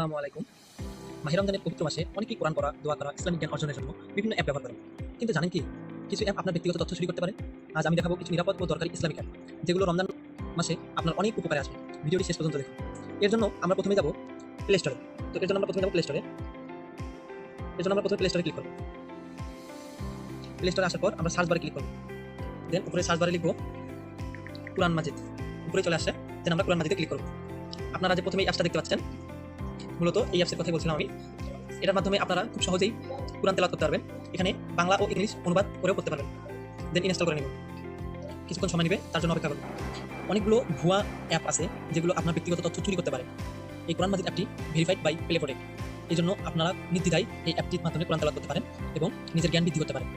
আসসালামু আলাইকুম। মাহে রমজানের পবিত্র মাসে অনেকেই কোরআন পড়া, দোয়া করা, ইসলামিক জ্ঞান অর্জনের জন্য বিভিন্ন অ্যাপ ব্যবহার করেন। কিন্তু জানেন কি? কিছু অ্যাপ আপনার ব্যক্তিগত তথ্য চুরি করতে পারে। আজ আমি দেখাবো কিছু নিরাপদ ও দরকারি ইসলামিক অ্যাপ, যেগুলো রমজান মাসে আপনার অনেক উপকারে আসবে। ভিডিওটি শেষ পর্যন্ত দেখুন। এর জন্য আমরা প্রথমে যাব প্লে স্টোরে। তো এর জন্য আমরা প্রথমে যাব প্লে স্টোরে। প্লে স্টোরে ক্লিক করব। প্লে স্টোরে আসার পর আমরা সার্চ বারে ক্লিক করব। দেন উপরে সার্চ বারে লিখব কুরআন মাজিদ। উপরে চলে আসছে। দেন আমরা কুরআন মাজিদে ক্লিক করব। আপনারা যে প্রথমে এই অ্যাপসটা দেখতে পাচ্ছেন, মূলত এই অ্যাপসের কথাই বলছিলাম আমি। এটার মাধ্যমে আপনারা খুব সহজেই কুরআন তেলাওয়াত করতে পারবেন। এখানে বাংলা ও ইংলিশ অনুবাদ করেও করতে পারবেন। দেন ইনস্টল করে নেবেন। কিছুক্ষণ সময় নেবে, তার জন্য অপেক্ষা করুন। অনেকগুলো ভুয়া অ্যাপ আছে যেগুলো আপনার ব্যক্তিগত তথ্য চুরি করতে পারে। এই কোরআন মাজিদ অ্যাপটি ভেরিফাইড বাই প্লে প্রোটেক্ট। এই জন্য আপনারা নির্দ্বিধায় এই অ্যাপটির মাধ্যমে কোরআন তেলাওয়াত করতে পারেন এবং নিজের জ্ঞান বৃদ্ধি করতে পারেন।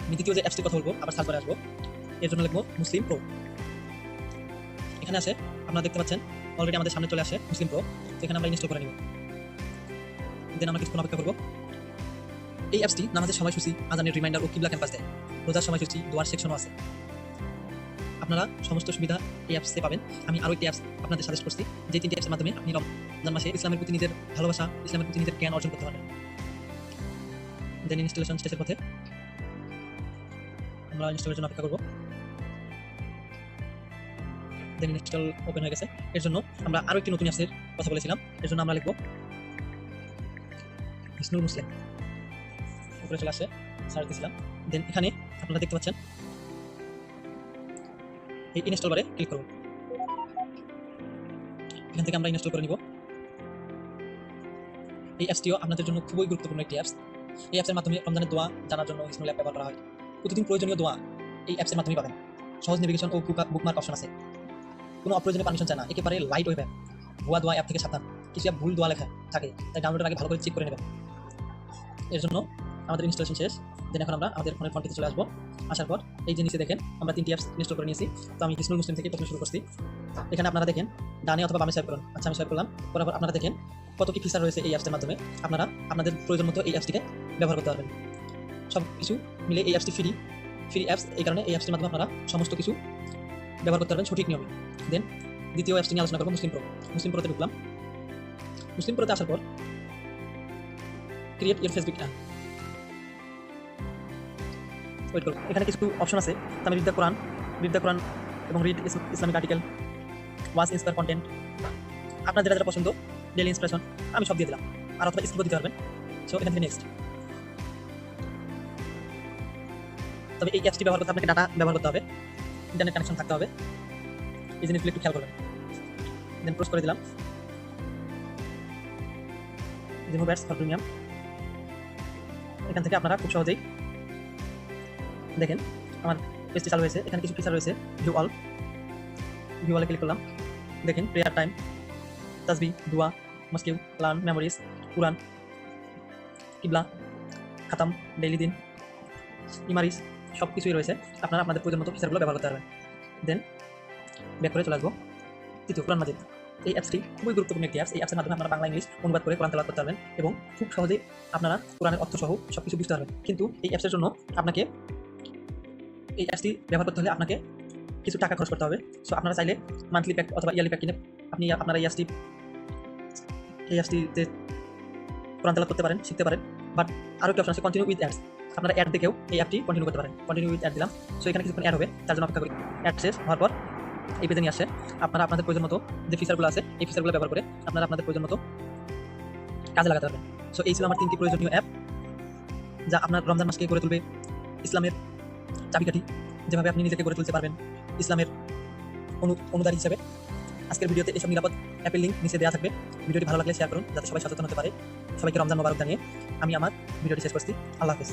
আমি দ্বিতীয় যে অ্যাপসটির কথা বলবো, আবার সার্চ বারে আসবো। এর জন্য লিখবো মুসলিম প্রো। এখানে আছে, আপনারা দেখতে পাচ্ছেন অলরেডি আমাদের সামনে চলে আসে মুসলিম প্রো। তো এখানে আমরা ইনস্টল করে নিব। দেন আমরা কিছুক্ষণ অপেক্ষা করবো। এই অ্যাপসটি নামাজের সময়সূচি, আজানের রিমাইন্ডার ও কিবলা ক্যাম্পাস দেয়। রোজার সময়সূচি, দোয়ার সেকশনও আছে। আপনারা সমস্ত সুবিধা এই অ্যাপসে পাবেন। আমি আরও একটি অ্যাপস আপনাদের সাজেস্ট করছি, যে তিনটি অ্যাপসের মাধ্যমে আপনি রমজান মাসে ইসলামের প্রতি নিজের ভালোবাসা, ইসলামের প্রতি নিজের জ্ঞান অর্জন করতে পারেন। দেন ইনস্টলেশন শেষের পথে, আমরা ইনস্টলের জন্য অপেক্ষা করবো। দেন ইনস্টল ওপেন হয়ে গেছে। এর জন্য আমরা আরও একটি নতুন অ্যাপসের কথা বলেছিলাম। এর জন্য আমরা লিখবো হিসনুল মুসলিম। উপরে চলে আসে, সার্চ দিয়েছিলাম। দেন এখানে আপনারা দেখতে পাচ্ছেন এই ইনস্টল বারে ক্লিক করুন। এখান থেকে আমরা ইনস্টল করে নিব। এই অ্যাপসটিও আপনাদের জন্য খুবই গুরুত্বপূর্ণ একটি অ্যাপস। এই অ্যাপসের মাধ্যমে রমজানের দোয়া জানার জন্য হিসনুল অ্যাপ ব্যবহার করা হয়। প্রতিদিন প্রয়োজনীয় দোয়া এই অ্যাপসের মাধ্যমে পাবেন। সহজ নেভিগেশন ও বুকমার্ক অপশন আছে। কোনো অপ্রয়োজনীয় পারমিশন চায় না, একেবারে লাইট ওয়েব অ্যাপ। ভুয়া দোয়া অ্যাপ থেকে সাবধান। কিছু অ্যাপ ভুল দোয়া লেখা থাকে, তাই ডাউনলোডের আগে ভালো করে চেক করে নেবেন। এর জন্য আমাদের ইনস্টলেশন শেষ। দেন এখন আমরা আমাদের ফোনের ফ্রন্টে চলে আসবো। আসার পর এই যে নিচে দেখেন আমরা তিনটি অ্যাপস ইনস্টল করে নিয়েছি। তো আমি হিসনুল মুসলিম থেকে প্রথমে শুরু করছি। এখানে আপনারা দেখেন ডানে অথবা বামে সোয়াইপ করুন। আচ্ছা, আমি সোয়াইপ করলাম। করার পর আপনারা দেখেন কত কি ফিচার রয়েছে এই অ্যাপসের মাধ্যমে। আপনারা আপনাদের প্রয়োজন মতো এই অ্যাপসটিকে ব্যবহার করতে পারবেন। সব কিছু মিলে এই অ্যাপসটি ফ্রি অ্যাপস। এই কারণে এই অ্যাপসটির মাধ্যমে আপনারা সমস্ত কিছু ব্যবহার করতে পারবেন সঠিক নিয়মে। দেন দ্বিতীয় অ্যাপসটি নিয়ে আলোচনা করবো মুসলিম প্রো। মুসলিম প্রোতে ঢুকলাম। মুসলিম প্রোতে আসার পর create your Facebook app. Wait করুন। এখানে কিছু অপশন আছে। আমি রিড দ্য কোরআন এবং read Islamic article, watch inspire content. আপনার যেটা যেটা পছন্দ, ডেইলি ইন্সপিরেশন, আমি সব দিয়ে দিলাম। আর অথবা স্কিপও দিতে পারবেন। সো এখান থেকে নেক্সট। তবে এই অ্যাপসটি ব্যবহার করতে আপনাকে ডাটা ব্যবহার করতে হবে, ইন্টারনেট কানেকশন থাকতে হবে। এই জিনিসগুলো একটু খেয়াল করবেন। দেন ক্লোজ করে দিলাম। Remove ads for premium. এখান থেকে আপনারা খুব সহজেই দেখেন আমার পেজটি চালু হয়েছে। এখানে কিছু ফিচার রয়েছে। ভিউ অলে ক্লিক করলাম। দেখেন প্রেয়ার টাইম, তাসবিহ, দোয়া, মাসকিউ, লার্ন, মেমোরিজ, কুরআন, কিবলা, খাতাম, ডেইলি দিন, ইমারিজ, সব কিছুই রয়েছে। আপনারা আপনাদের প্রয়োজন মতো ফিচারগুলো ব্যবহার করতে পারবেন। দেন ব্যাক করে চলে আসবো তৃতীয় কোরআন মাজিদ। এই অ্যাপসটি খুবই গুরুত্বপূর্ণ একটি অ্যাপস। এই অ্যাপসের মাধ্যমে আপনারা বাংলা ইংলিশ অনুবাদ করে কোরআন তেলাওয়াত করতে পারবেন এবং খুব সহজেই আপনারা কোরআনের অর্থ সহ সব কিছু বুঝতে পারবেন। কিন্তু এই অ্যাপসের জন্য আপনাকে এই অ্যাপসটি ব্যবহার করতে হলে আপনাকে কিছু টাকা খরচ করতে হবে। সো আপনারা চাইলে মান্থলি প্যাক অথবা ইয়ারলি প্যাক কিনে আপনি আপনারা এই অ্যাপসটিতে কোরআন তেলাওয়াত করতে পারেন, শিখতে পারেন। বাট আরও একটি অপশন আছে, কন্টিনিউ উইথ অ্যাডস। আপনারা অ্যাড দেখেও এই অ্যাপটি কন্টিনিউ করতে পারেন। কন্টিনিউ উইথ অ্যাড দিলাম। সো এখানে কিছুক্ষণ অ্যাড হবে, তার জন্য অপেক্ষা করি। অ্যাড শেষ হওয়ার পর এই পেজে নিয়ে আসে। আপনারা আপনাদের প্রয়োজন মতো যে ফিচারগুলো আছে এই ফিচারগুলো ব্যবহার করে আপনারা আপনাদের প্রয়োজন মতো কাজে লাগাতে পারবেন। সো এই ছিল আমার তিনটি প্রয়োজনীয় অ্যাপ, যা আপনার রমজান মাসকে গড়ে তুলবে ইসলামের চাবিকাঠি, যেভাবে আপনি নিজেকে গড়ে তুলতে পারবেন ইসলামের অনুদারী হিসেবে। আজকের ভিডিওতে এইসব নিরাপদ অ্যাপের লিঙ্ক নিচে দেওয়া থাকবে। ভিডিওটি ভালো লাগলে শেয়ার করুন, যাতে সবাই সচেতন হতে পারে। সবাইকে রমজান মোবারক জানিয়ে আমি আমার ভিডিওটি শেষ করছি। আল্লাহ হাফেজ।